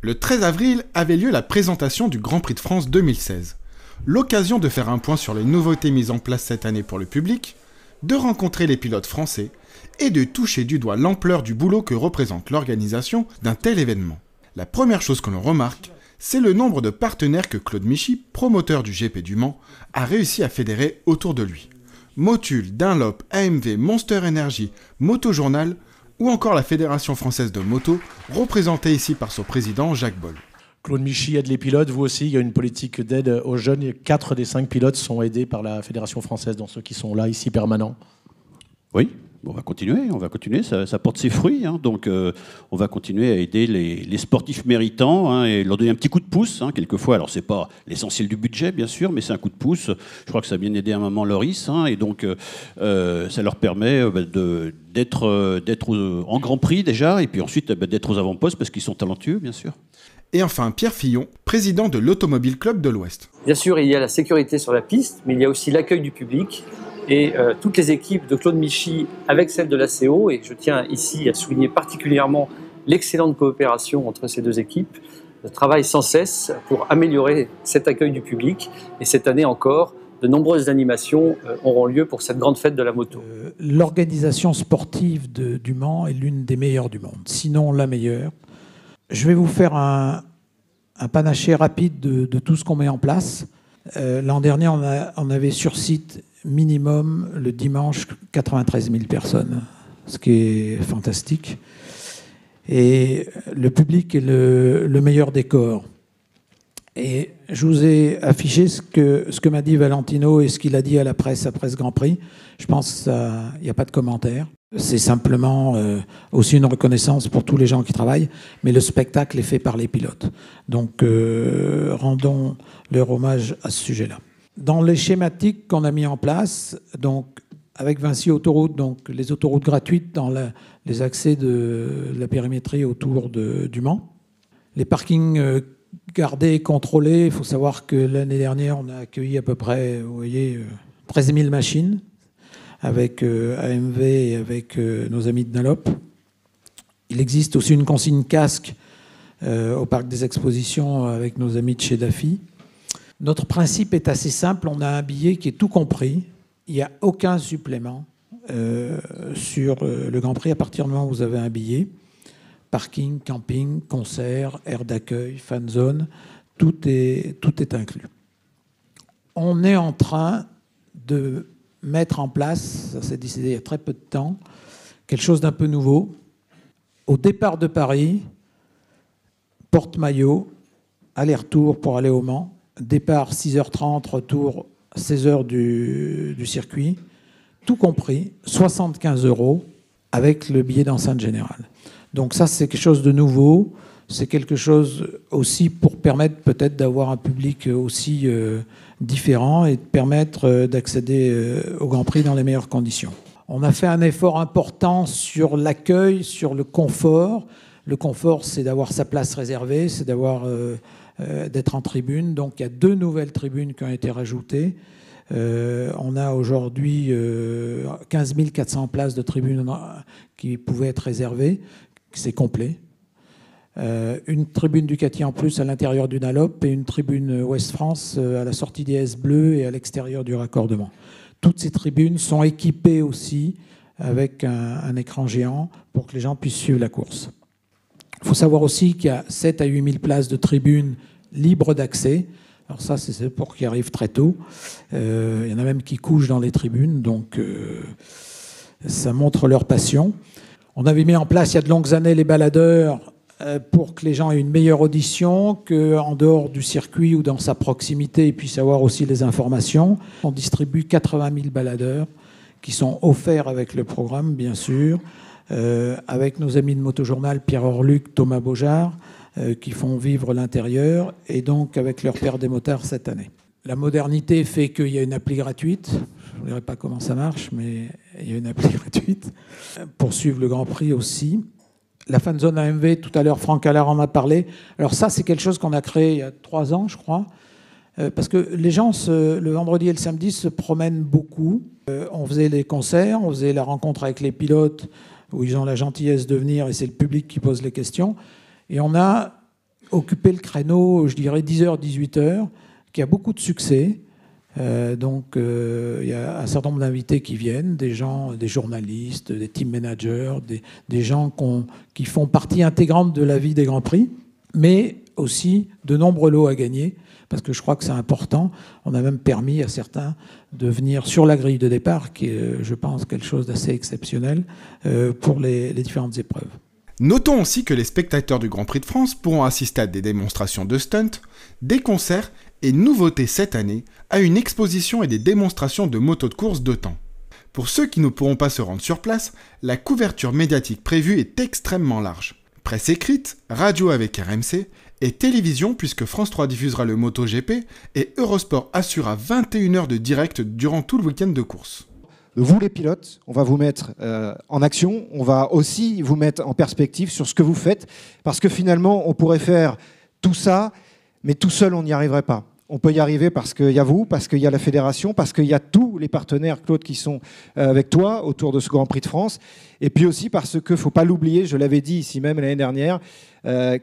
Le 13 avril avait lieu la présentation du Grand Prix de France 2016. L'occasion de faire un point sur les nouveautés mises en place cette année pour le public, de rencontrer les pilotes français et de toucher du doigt l'ampleur du boulot que représente l'organisation d'un tel événement. La première chose que l'on remarque, c'est le nombre de partenaires que Claude Michy, promoteur du GP du Mans, a réussi à fédérer autour de lui. Motul, Dunlop, AMV, Monster Energy, Motojournal ou encore la Fédération française de moto, représentée ici par son président Jacques Boll. Claude Michy aide les pilotes, vous aussi, il y a une politique d'aide aux jeunes. 4 des 5 pilotes sont aidés par la Fédération française, dans ceux qui sont là, ici, permanents. Oui, on va continuer, ça porte ses fruits. Donc on va continuer à aider les sportifs méritants et leur donner un petit coup de pouce, quelquefois. Alors c'est pas l'essentiel du budget, bien sûr, mais c'est un coup de pouce. Je crois que ça a bien aidé à maman Loris, et donc ça leur permet d'être en Grand Prix déjà, et puis ensuite d'être aux avant-postes parce qu'ils sont talentueux, bien sûr. Et enfin Pierre Fillon, président de l'Automobile Club de l'Ouest. Bien sûr, il y a la sécurité sur la piste, mais il y a aussi l'accueil du public. Et toutes les équipes de Claude Michy avec celle de l'ACO, et je tiens ici à souligner particulièrement l'excellente coopération entre ces deux équipes, travaillent sans cesse pour améliorer cet accueil du public. Et cette année encore, de nombreuses animations auront lieu pour cette grande fête de la moto. L'organisation sportive du Mans est l'une des meilleures du monde, sinon la meilleure. Je vais vous faire un panaché rapide de tout ce qu'on met en place. L'an dernier, on avait sur site minimum le dimanche 93 000 personnes, ce qui est fantastique. Et le public est le meilleur décor. Et je vous ai affiché ce que m'a dit Valentino et ce qu'il a dit à la presse après ce Grand Prix. Je pense qu'il n'y a pas de commentaire. C'est simplement aussi une reconnaissance pour tous les gens qui travaillent, mais le spectacle est fait par les pilotes. Donc rendons leur hommage à ce sujet-là. Dans les schématiques qu'on a mis en place, donc avec Vinci Autoroute, donc les autoroutes gratuites dans les accès de la périmétrie autour du Mans, les parkings gardés et contrôlés. Il faut savoir que l'année dernière, on a accueilli à peu près, vous voyez, 13 000 machines avec AMV et avec nos amis de Dunlop. Il existe aussi une consigne casque au parc des expositions avec nos amis de chez Daffy. Notre principe est assez simple, on a un billet qui est tout compris, il n'y a aucun supplément sur le Grand Prix à partir du moment où vous avez un billet. Parking, camping, concert, aire d'accueil, fan zone, tout est inclus. On est en train de mettre en place, ça s'est décidé il y a très peu de temps, quelque chose d'un peu nouveau. Au départ de Paris, porte-maillot, aller-retour pour aller au Mans, départ 6h30, retour 16h du circuit, tout compris, 75 € avec le billet d'enceinte générale. Donc ça, c'est quelque chose de nouveau, c'est quelque chose aussi pour permettre peut-être d'avoir un public aussi différent et de permettre d'accéder au Grand Prix dans les meilleures conditions. On a fait un effort important sur l'accueil, sur le confort. Le confort, c'est d'avoir sa place réservée, c'est d'être en tribune. Donc il y a 2 nouvelles tribunes qui ont été rajoutées. On a aujourd'hui 15 400 places de tribunes qui pouvaient être réservées. C'est complet. Une tribune Ducati en plus à l'intérieur du Dunlop et une tribune Ouest France à la sortie des S bleus et à l'extérieur du raccordement. Toutes ces tribunes sont équipées aussi avec un écran géant pour que les gens puissent suivre la course. Il faut savoir aussi qu'il y a 7 à 8 000 places de tribunes libres d'accès. Alors ça, c'est pour qui arrivent très tôt. Il y en a même qui couchent dans les tribunes, donc ça montre leur passion. On avait mis en place il y a de longues années les baladeurs pour que les gens aient une meilleure audition, qu'en dehors du circuit ou dans sa proximité, ils puissent avoir aussi les informations. On distribue 80 000 baladeurs qui sont offerts avec le programme, bien sûr, avec nos amis de Motojournal, Pierre Orluc, Thomas Beaujard, qui font vivre l'intérieur, et donc avec leur père des motards cette année. La modernité fait qu'il y a une appli gratuite. Je ne dirai pas comment ça marche, mais il y a une appli gratuite pour suivre le Grand Prix aussi. La fan zone AMV, tout à l'heure, Franck Allard en a parlé. Alors ça, c'est quelque chose qu'on a créé il y a 3 ans, je crois, parce que les gens, le vendredi et le samedi, se promènent beaucoup. On faisait les concerts, on faisait la rencontre avec les pilotes, où ils ont la gentillesse de venir, et c'est le public qui pose les questions. Et on a occuper le créneau, je dirais 10h, 18h, qui a beaucoup de succès. Donc, il y a un certain nombre d'invités qui viennent, des gens, des journalistes, des team managers, des gens qui font partie intégrante de la vie des Grands Prix, mais aussi de nombreux lots à gagner, parce que je crois que c'est important. On a même permis à certains de venir sur la grille de départ, qui est, je pense, quelque chose d'assez exceptionnel pour les différentes épreuves. Notons aussi que les spectateurs du Grand Prix de France pourront assister à des démonstrations de stunts, des concerts et nouveautés cette année, à une exposition et des démonstrations de motos de course de temps. Pour ceux qui ne pourront pas se rendre sur place, la couverture médiatique prévue est extrêmement large. Presse écrite, radio avec RMC et télévision puisque France 3 diffusera le MotoGP et Eurosport assurera 21 heures de direct durant tout le week-end de course. Vous les pilotes, on va vous mettre en action, on va aussi vous mettre en perspective sur ce que vous faites, parce que finalement on pourrait faire tout ça, mais tout seul on n'y arriverait pas. On peut y arriver parce qu'il y a vous, parce qu'il y a la fédération, parce qu'il y a tous les partenaires, Claude, qui sont avec toi autour de ce Grand Prix de France. Et puis aussi parce qu'il ne faut pas l'oublier, je l'avais dit ici même l'année dernière,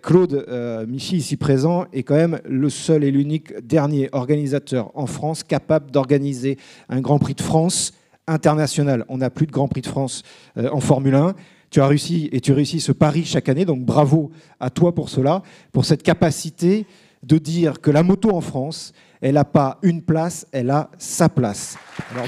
Claude Michy, ici présent, est quand même le seul et l'unique dernier organisateur en France capable d'organiser un Grand Prix de France international. On n'a plus de Grand Prix de France en Formule 1. Tu as réussi et tu réussis ce pari chaque année, donc bravo à toi pour cela, pour cette capacité de dire que la moto en France, elle n'a pas une place, elle a sa place. Alors,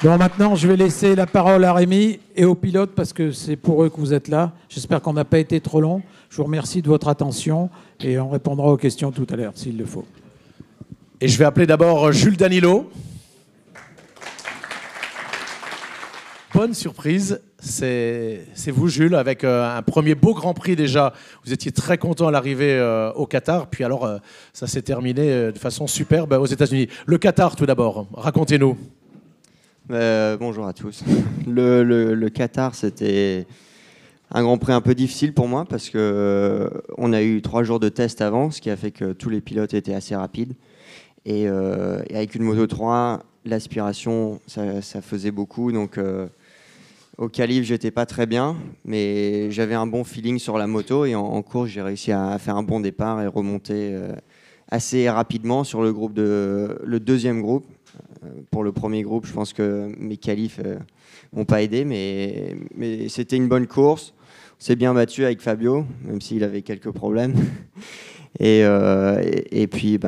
bon, maintenant, je vais laisser la parole à Rémi et aux pilotes parce que c'est pour eux que vous êtes là. J'espère qu'on n'a pas été trop long. Je vous remercie de votre attention et on répondra aux questions tout à l'heure, s'il le faut. Et je vais appeler d'abord Jules Danilo. Bonne surprise, c'est vous Jules, avec un premier beau Grand Prix déjà. Vous étiez très content à l'arrivée au Qatar, puis alors ça s'est terminé de façon superbe aux États-Unis. Le Qatar tout d'abord, racontez-nous. Bonjour à tous. Le Qatar, c'était un Grand Prix un peu difficile pour moi parce qu'on a eu 3 jours de test avant, ce qui a fait que tous les pilotes étaient assez rapides. Et avec une Moto 3, l'aspiration, ça faisait beaucoup. Donc, au qualif, j'étais pas très bien, mais j'avais un bon feeling sur la moto. Et en course, j'ai réussi à faire un bon départ et remonter assez rapidement sur le deuxième groupe. Pour le premier groupe, je pense que mes qualifs m'ont pas aidé, mais c'était une bonne course. On s'est bien battu avec Fabio, même s'il avait quelques problèmes. Et puis,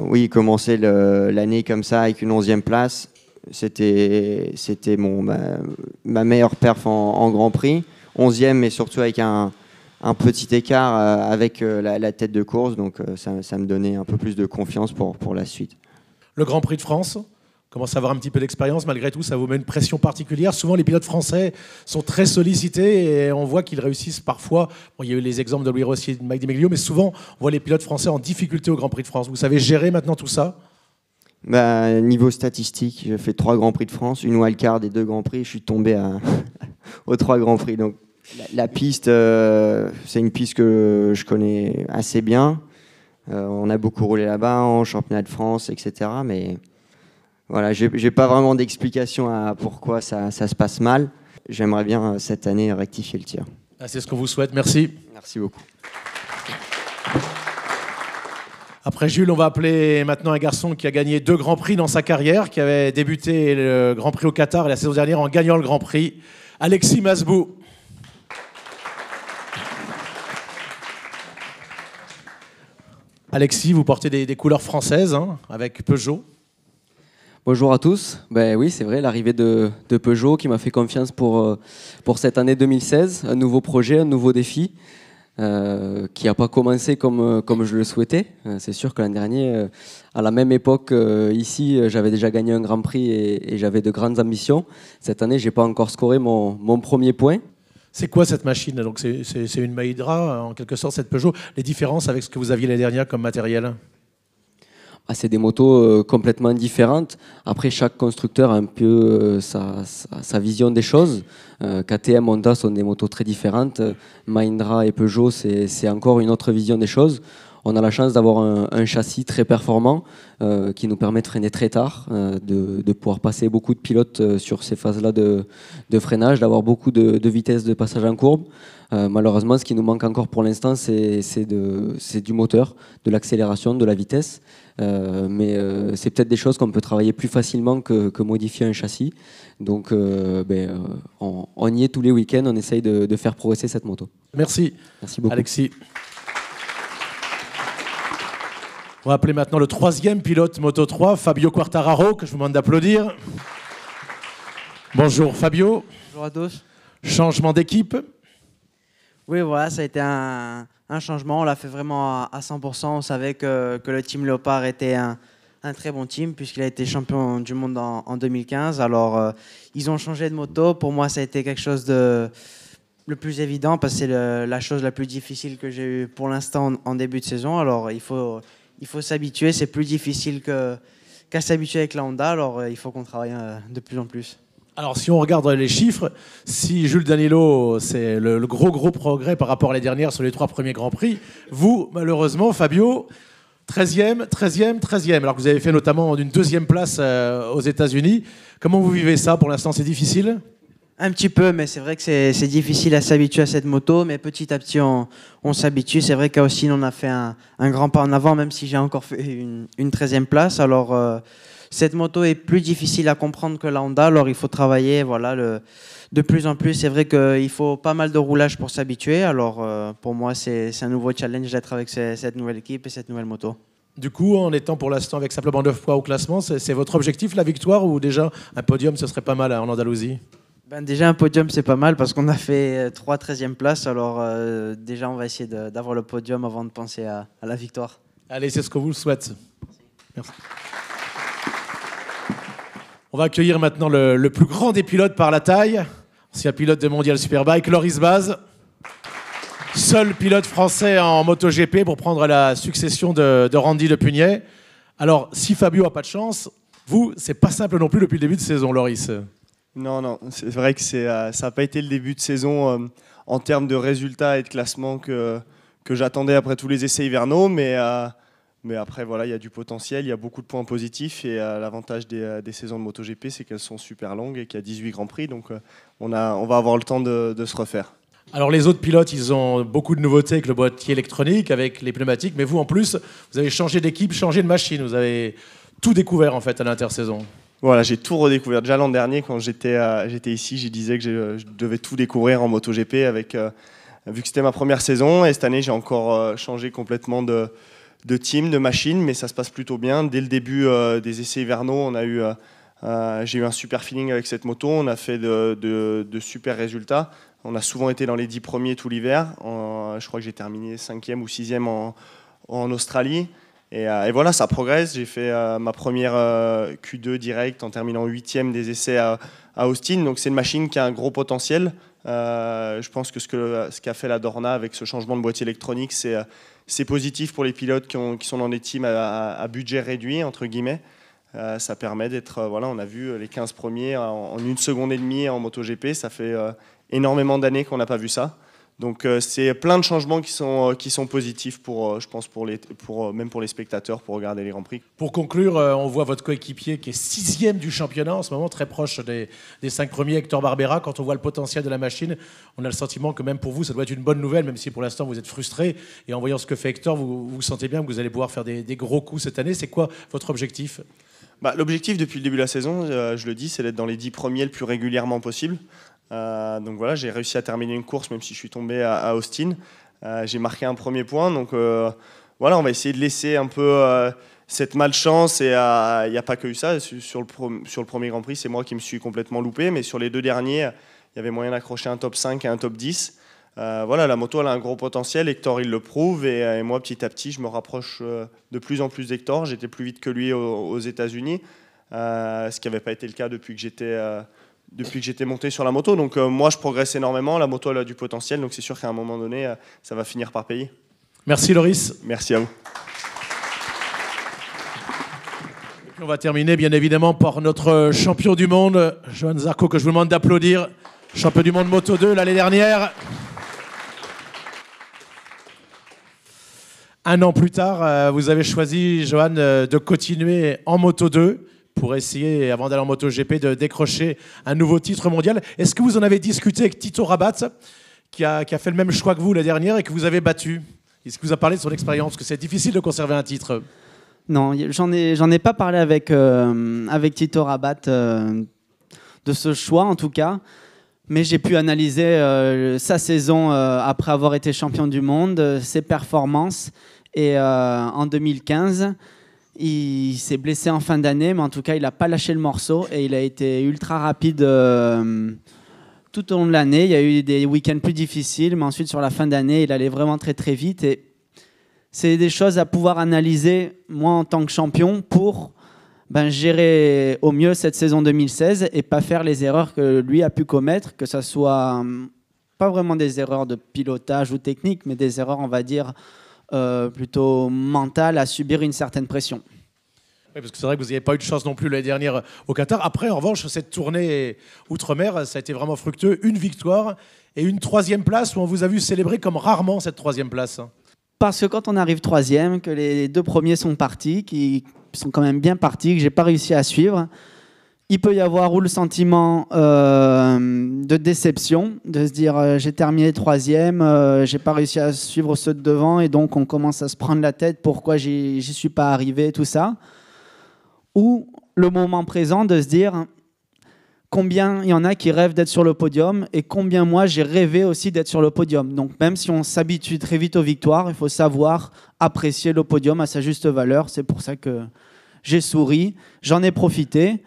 oui, commencer l'année comme ça avec une 11e place, c'était ma meilleure perf en Grand Prix. 11e, mais surtout avec un petit écart avec la tête de course. Donc, ça me donnait un peu plus de confiance pour la suite. Le Grand Prix de France commence à avoir un petit peu d'expérience. Malgré tout, ça vous met une pression particulière. Souvent, les pilotes français sont très sollicités et on voit qu'ils réussissent parfois. Bon, il y a eu les exemples de Louis Rossi et de Mike Di Meglio, mais souvent, on voit les pilotes français en difficulté au Grand Prix de France. Vous savez gérer maintenant tout ça ? Niveau statistique, j'ai fait 3 Grands Prix de France, une wildcard et 2 Grands Prix. Je suis tombé aux 3 Grands Prix. Donc, la piste, c'est une piste que je connais assez bien. On a beaucoup roulé là-bas en championnat de France, etc. Mais voilà, j'ai pas vraiment d'explication à pourquoi ça se passe mal. J'aimerais bien cette année rectifier le tir. C'est ce qu'on vous souhaite. Merci. Merci beaucoup. Après Jules, on va appeler maintenant un garçon qui a gagné 2 Grands Prix dans sa carrière, qui avait débuté le Grand Prix au Qatar la saison dernière en gagnant le Grand Prix. Alexis Masbou. Alexis, vous portez des couleurs françaises avec Peugeot. Bonjour à tous. Oui, c'est vrai, l'arrivée de Peugeot qui m'a fait confiance pour cette année 2016. Un nouveau projet, un nouveau défi qui n'a pas commencé comme je le souhaitais. C'est sûr que l'an dernier, à la même époque, ici, j'avais déjà gagné un Grand Prix et j'avais de grandes ambitions. Cette année, je n'ai pas encore scoré mon premier point. C'est quoi cette machine? Donc c'est une Mahindra, en quelque sorte, cette Peugeot. Les différences avec ce que vous aviez l'année dernière comme matériel? C'est des motos complètement différentes. Après, chaque constructeur a un peu sa vision des choses. KTM, Honda sont des motos très différentes. Mahindra et Peugeot, c'est encore une autre vision des choses. on a la chance d'avoir un châssis très performant qui nous permet de freiner très tard, de pouvoir passer beaucoup de pilotes sur ces phases-là de freinage, d'avoir beaucoup de vitesse de passage en courbe. Malheureusement, ce qui nous manque encore pour l'instant, c'est du moteur, de l'accélération, de la vitesse. Mais c'est peut-être des choses qu'on peut travailler plus facilement que modifier un châssis. Donc on y est tous les week-ends, on essaye de faire progresser cette moto. Merci. Merci beaucoup. Alexis. On va appeler maintenant le 3e pilote Moto 3, Fabio Quartararo, que je vous demande d'applaudir. Bonjour Fabio. Bonjour à tous. Changement d'équipe. Oui, voilà, ça a été un changement. On l'a fait vraiment à 100%. On savait que le team Léopard était un très bon team puisqu'il a été champion du monde en 2015. Alors, ils ont changé de moto. Pour moi, ça a été quelque chose de le plus évident parce que c'est la chose la plus difficile que j'ai eue pour l'instant en début de saison. Alors, il faut s'habituer. C'est plus difficile qu'à s'habituer avec la Honda. Alors, il faut qu'on travaille de plus en plus. Alors, si on regarde les chiffres, si Jules Danilo, c'est le gros progrès par rapport à l'année dernière sur les 3 premiers Grands Prix, vous, malheureusement, Fabio, 13e, alors que vous avez fait notamment une 2e place aux États-Unis. Comment vous vivez ça? Pour l'instant, c'est difficile? Un petit peu, mais c'est vrai que c'est difficile à s'habituer à cette moto, mais petit à petit, on s'habitue. C'est vrai qu'à Austin, on a fait un grand pas en avant, même si j'ai encore fait une 13e place. Alors, cette moto est plus difficile à comprendre que la Honda, alors il faut travailler de plus en plus. C'est vrai qu'il faut pas mal de roulage pour s'habituer. Alors pour moi, c'est un nouveau challenge d'être avec cette nouvelle équipe et cette nouvelle moto. Du coup, en étant pour l'instant avec simplement 9 points au classement, c'est votre objectif, la victoire, ou déjà un podium, ce serait pas mal en Andalousie? Déjà un podium, c'est pas mal parce qu'on a fait 3 13e places. Alors déjà, on va essayer d'avoir le podium avant de penser à la victoire. Allez, c'est ce qu'on vous souhaite. Merci. On va accueillir maintenant le plus grand des pilotes par la taille, ancien pilote de Mondial Superbike, Loris Baz. Seul pilote français en MotoGP pour prendre la succession de Randy Le Pugnet. Alors, si Fabio n'a pas de chance, vous, c'est pas simple non plus depuis le début de saison, Loris. Non, c'est vrai que ça n'a pas été le début de saison en termes de résultats et de classement que j'attendais après tous les essais hivernaux, mais après, voilà, il y a du potentiel, il y a beaucoup de points positifs et l'avantage des saisons de MotoGP, c'est qu'elles sont super longues et qu'il y a 18 Grands Prix, donc on va avoir le temps de se refaire. Alors les autres pilotes, ils ont beaucoup de nouveautés avec le boîtier électronique, avec les pneumatiques, mais vous en plus, vous avez changé d'équipe, changé de machine, vous avez tout découvert en fait à l'intersaison. Voilà, j'ai tout redécouvert. Déjà l'an dernier, quand j'étais ici, je disais que je devais tout découvrir en MotoGP vu que c'était ma première saison, et cette année, j'ai encore changé complètement de team, de machine, mais ça se passe plutôt bien. Dès le début des essais hivernaux, j'ai eu un super feeling avec cette moto, on a fait de super résultats. On a souvent été dans les 10 premiers tout l'hiver. Je crois que j'ai terminé 5e ou 6e en Australie. Et voilà, ça progresse. J'ai fait ma première Q2 direct en terminant 8e des essais à Austin. Donc c'est une machine qui a un gros potentiel. Je pense que ce qu'a fait la Dorna avec ce changement de boîtier électronique, c'est positif pour les pilotes qui sont dans des teams à budget réduit, entre guillemets. Ça permet d'être, on a vu les 15 premiers en 1 seconde et demie en MotoGP. Ça fait énormément d'années qu'on n'a pas vu ça. Donc c'est plein de changements qui sont positifs je pense même pour les spectateurs pour regarder les Grands Prix. Pour conclure, on voit votre coéquipier qui est 6e du championnat en ce moment, très proche des 5 premiers, Hector Barbera. Quand on voit le potentiel de la machine, on a le sentiment que même pour vous, ça doit être une bonne nouvelle, même si pour l'instant vous êtes frustré. Et en voyant ce que fait Hector, vous sentez bien que vous allez pouvoir faire des gros coups cette année. C'est quoi votre objectif? L'objectif depuis le début de la saison, je le dis, c'est d'être dans les 10 premiers le plus régulièrement possible. Donc voilà, j'ai réussi à terminer une course même si je suis tombé à Austin. J'ai marqué un premier point, donc voilà, on va essayer de laisser un peu cette malchance, et il n'y a pas que eu ça. Sur le premier Grand Prix, c'est moi qui me suis complètement loupé, mais sur les 2 derniers, il y avait moyen d'accrocher un top 5 et un top 10. Voilà, la moto elle a un gros potentiel, Hector il le prouve, et moi petit à petit je me rapproche de plus en plus d'Hector. J'étais plus vite que lui aux États-Unis, ce qui n'avait pas été le cas depuis que j'étais monté sur la moto. Donc moi je progresse énormément, la moto elle a du potentiel, donc c'est sûr qu'à un moment donné ça va finir par payer. Merci Loris. Merci à vous. Et puis on va terminer bien évidemment par notre champion du monde, Johan Zarco, que je vous demande d'applaudir. Champion du monde Moto 2 l'année dernière. Un an plus tard, vous avez choisi, Johan, de continuer en Moto 2 pour essayer, avant d'aller en MotoGP, de décrocher un nouveau titre mondial. Est-ce que vous en avez discuté avec Tito Rabat, qui a fait le même choix que vous la dernière et que vous avez battu? Est-ce que vous a parlé de son expérience? Parce que c'est difficile de conserver un titre. Non, j'en ai pas parlé avec Tito Rabat de ce choix, en tout cas. Mais j'ai pu analyser sa saison après avoir été champion du monde, ses performances. Et en 2015, il s'est blessé en fin d'année, mais en tout cas, il n'a pas lâché le morceau et il a été ultra rapide tout au long de l'année. Il y a eu des week-ends plus difficiles, mais ensuite, sur la fin d'année, il allait vraiment très, très vite. Et c'est des choses à pouvoir analyser, moi, en tant que champion, pour gérer au mieux cette saison 2016 et pas faire les erreurs que lui a pu commettre, que ce soit pas vraiment des erreurs de pilotage ou technique, mais des erreurs, on va dire, plutôt mentales, à subir une certaine pression. Oui, parce que c'est vrai que vous n'avez pas eu de chance non plus l'année dernière au Qatar. Après, en revanche, cette tournée outre-mer, ça a été vraiment fructueux. Une victoire et une 3e place où on vous a vu célébrer comme rarement cette 3e place. Parce que quand on arrive 3e, que les 2 premiers sont partis, qui sont quand même bien partis, que j'ai pas réussi à suivre, il peut y avoir ou le sentiment de déception, de se dire j'ai terminé 3e, j'ai pas réussi à suivre ceux de devant et donc on commence à se prendre la tête pourquoi j'y suis pas arrivé, tout ça. Ou le moment présent de se dire combien il y en a qui rêvent d'être sur le podium et combien moi j'ai rêvé aussi d'être sur le podium. Donc même si on s'habitue très vite aux victoires, il faut savoir apprécier le podium à sa juste valeur. C'est pour ça que j'ai souri, j'en ai profité,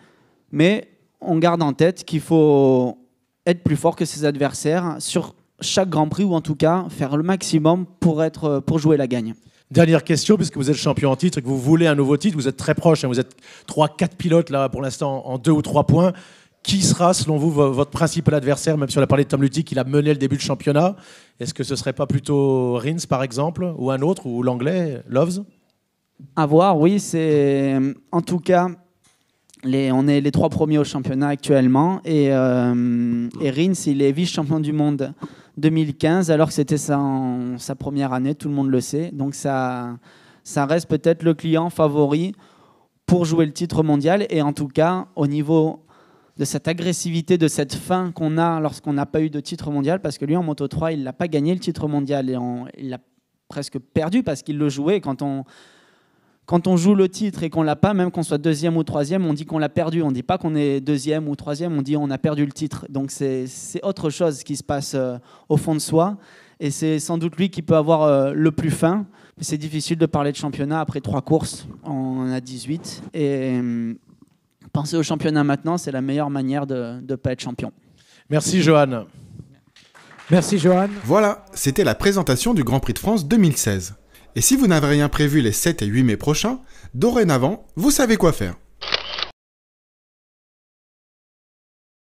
mais on garde en tête qu'il faut être plus fort que ses adversaires sur chaque Grand Prix ou en tout cas faire le maximum pour jouer la gagne. Dernière question, puisque vous êtes champion en titre et que vous voulez un nouveau titre, vous êtes très proche, vous êtes 3-4 pilotes là pour l'instant en 2 ou 3 points. Qui sera, selon vous, votre principal adversaire, même si on a parlé de Tom Luthi, qui a mené le début de championnat? Est-ce que ce ne serait pas plutôt Rins, par exemple, ou un autre, ou l'anglais, Loves? À voir, oui. C'est en tout cas, on est les 3 premiers au championnat actuellement. Et Rins, il est vice-champion du monde 2015, alors que c'était sa première année, tout le monde le sait. Donc ça reste peut-être le client favori pour jouer le titre mondial. Et en tout cas, au niveau de cette agressivité, de cette fin qu'on a lorsqu'on n'a pas eu de titre mondial, parce que lui en Moto 3 il n'a pas gagné le titre mondial et il l'a presque perdu parce qu'il le jouait. Quand on joue le titre et qu'on l'a pas, même qu'on soit 2e ou 3e, on dit qu'on l'a perdu. On dit pas qu'on est 2e ou 3e, on dit on a perdu le titre. Donc c'est autre chose qui se passe au fond de soi et c'est sans doute lui qui peut avoir le plus fin. Mais c'est difficile de parler de championnat après 3 courses, on en a 18 et penser au championnat maintenant, c'est la meilleure manière de ne pas être champion. Merci Johan. Merci Johan. Voilà, c'était la présentation du Grand Prix de France 2016. Et si vous n'avez rien prévu les 7 et 8 mai prochains, dorénavant, vous savez quoi faire.